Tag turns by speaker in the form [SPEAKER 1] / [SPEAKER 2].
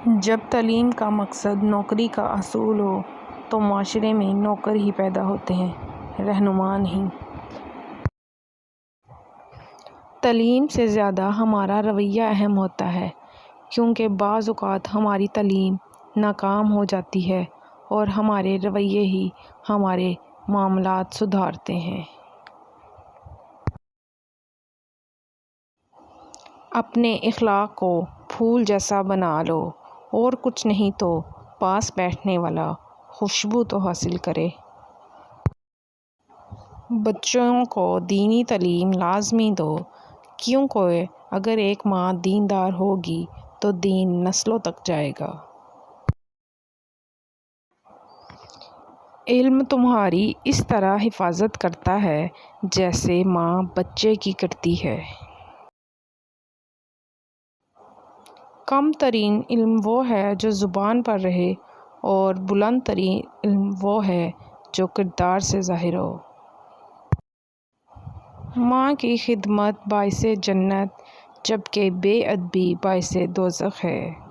[SPEAKER 1] جب تعلیم کا مقصد نوکری کا حصول ہو تو معاشرے میں نوکر ہی پیدا ہوتے ہیں، رہنما نہیں۔ تعلیم سے زیادہ ہمارا رویہ اہم ہوتا ہے، کیونکہ بعض اوقات ہماری تعلیم ناکام ہو جاتی ہے اور ہمارے رویے ہی ہمارے معاملات سدھارتے ہیں۔ اپنے اخلاق کو پھول جیسا بنا لو اور کچھ نہیں تو پاس بیٹھنے والا خوشبو تو حاصل کرے۔ بچوں کو دینی تعلیم لازمی دو، کیونکہ اگر ایک ماں دیندار ہوگی تو دین نسلوں تک جائے گا۔ علم تمہاری اس طرح حفاظت کرتا ہے جیسے ماں بچے کی کرتی ہے۔ کم ترین علم وہ ہے جو زبان پر رہے اور بلند ترین علم وہ ہے جو کردار سے ظاہر ہو۔ ماں کی خدمت باعث جنت جبکہ بے ادبی باعث دوزخ ہے۔